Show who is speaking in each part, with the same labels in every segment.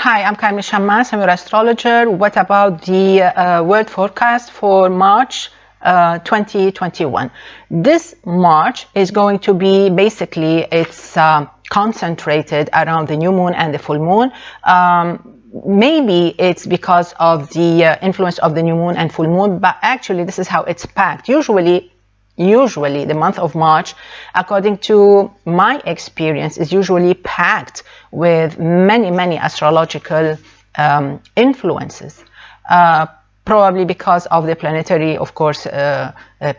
Speaker 1: Hi, I'm Carmen Chammas. I'm your astrologer. What about the world forecast for March 2021? This March is going to be basically, it's concentrated around the new moon and the full moon. Maybe it's because of the influence of the new moon and full moon, but actually this is how it's packed. Usually the month of March, according to my experience, is usually packed with many astrological influences, probably because of the planetary, of course,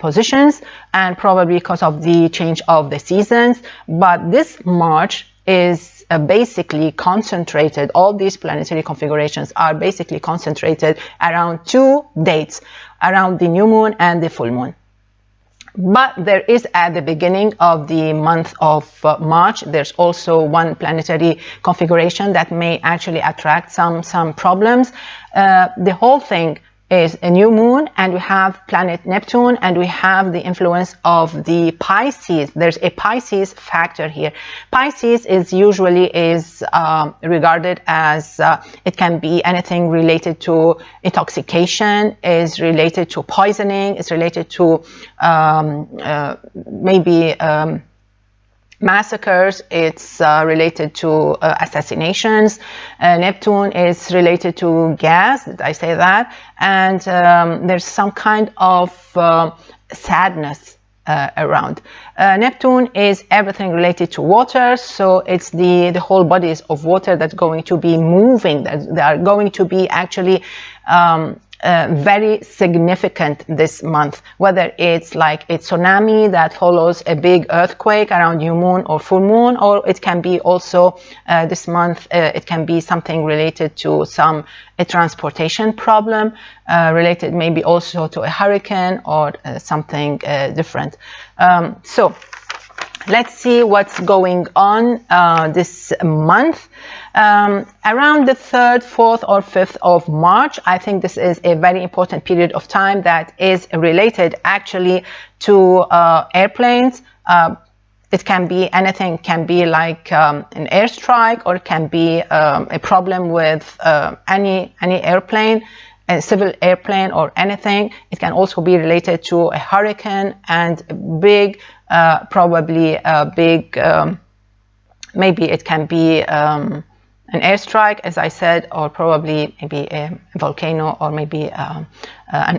Speaker 1: positions, and probably because of the change of the seasons. But this March is basically concentrated, all these planetary configurations are basically concentrated around two dates, around the new moon and the full moon. But there is, at the beginning of the month of March, there's also one planetary configuration that may actually attract some problems. The whole thing is a new moon, and we have planet Neptune, and we have the influence of the Pisces. There's a Pisces factor here. Pisces is usually regarded as it can be anything related to intoxication, is related to poisoning, is related to maybe massacres, it's related to assassinations. Neptune is related to gas, did I say that? And there's some kind of sadness around. Neptune is everything related to water, so it's the whole bodies of water that's going to be moving, that are going to be actually very significant this month, whether it's like a tsunami that follows a big earthquake around new moon or full moon, or it can be also this month, it can be something related to a transportation problem, related maybe also to a hurricane or something different. So let's see what's going on this month. Around the 3rd, 4th, or 5th of March, I think this is a very important period of time that is related actually to airplanes. It can be anything, it can be like an airstrike, or it can be a problem with any airplane, a civil airplane or anything. It can also be related to a hurricane and big, probably a big, maybe it can be an airstrike, as I said, or probably maybe a volcano, or maybe an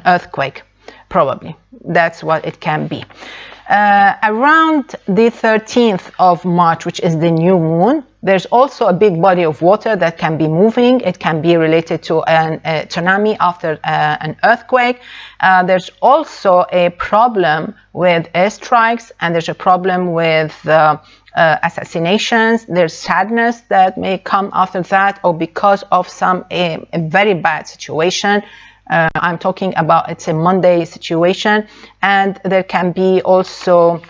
Speaker 1: earthquake, probably. That's what it can be. Around the 13th of March, which is the new moon, there's also a big body of water that can be moving. It can be related to a tsunami after an earthquake. There's also a problem with airstrikes, and there's a problem with assassinations. There's sadness that may come after that, or because of a very bad situation. I'm talking about, it's a Mundane situation, and there can be also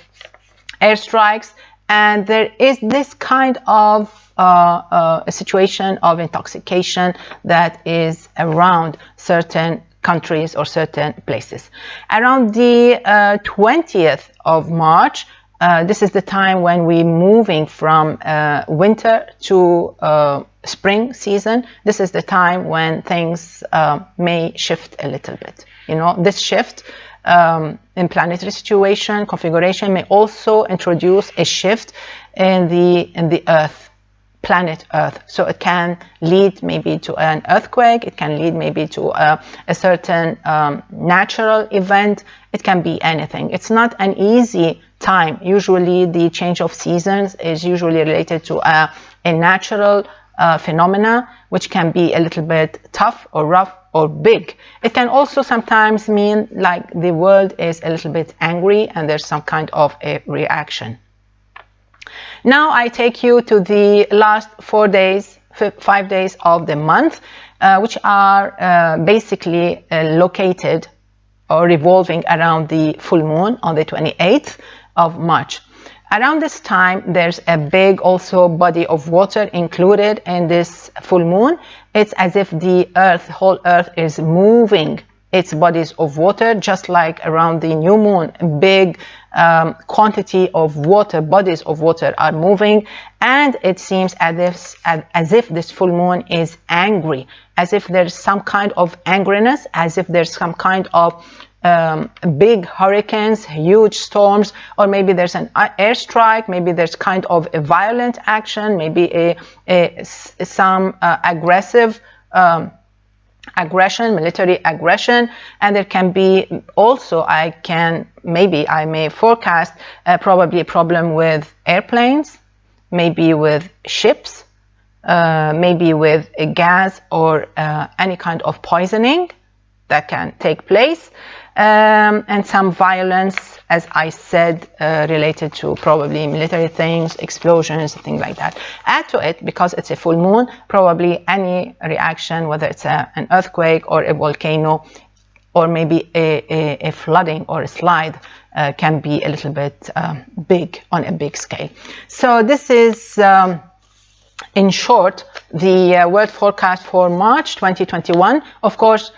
Speaker 1: airstrikes, and there is this kind of a situation of intoxication that is around certain countries or certain places. Around the 20th of March, this is the time when we're moving from winter to spring season. This is the time when things may shift a little bit. You know, this shift in planetary situation, configuration may also introduce a shift in the Earth, planet Earth. So it can lead maybe to an earthquake, it can lead maybe to a certain natural event. It can be anything. It's not an easy time. Usually the change of seasons is usually related to a natural phenomena, which can be a little bit tough or rough or big. It can also sometimes mean like the world is a little bit angry and there's some kind of a reaction. Now I take you to the last 5 days of the month, which are basically located or revolving around the full moon on the 28th of March. Around this time, there's a big also body of water included in this full moon. It's as if the earth, whole earth is moving it's bodies of water, just like around the new moon, big quantity of water, bodies of water are moving, and it seems as if this full moon is angry, as if there's some kind of angriness, as if there's some kind of big hurricanes, huge storms, or maybe there's an airstrike, maybe there's kind of a violent action, maybe some aggressive aggression, military aggression. And there can be also, I may forecast probably a problem with airplanes, maybe with ships, maybe with a gas or any kind of poisoning that can take place, and some violence, as I said, related to probably military things, explosions, things like that. Add to it, because it's a full moon, probably any reaction, whether it's an earthquake or a volcano, or maybe a flooding or a slide, can be a little bit big, on a big scale. So this is, in short, the world forecast for March 2021. Of course,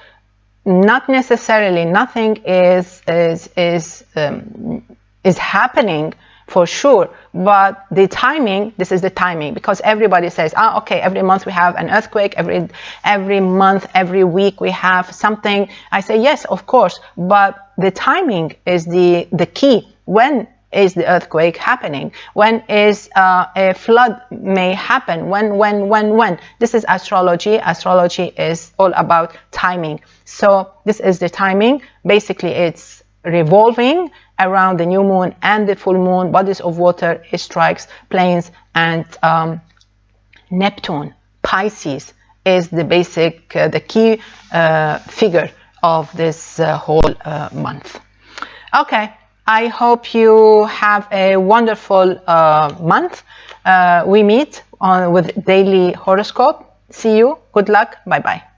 Speaker 1: not necessarily nothing is happening for sure, but the timing, this is the timing, because everybody says, okay, every month we have an earthquake, every month, every week we have something. I say, yes, of course, but the timing is the key. When is the earthquake happening? When is a flood may happen? When? This is astrology. Astrology is all about timing. So this is the timing. Basically, it's revolving around the new moon and the full moon, bodies of water, it strikes planes, and Neptune, Pisces, is the basic, the key figure of this whole month. Okay. I hope you have a wonderful month. We meet with daily horoscope. See you. Good luck. Bye-bye.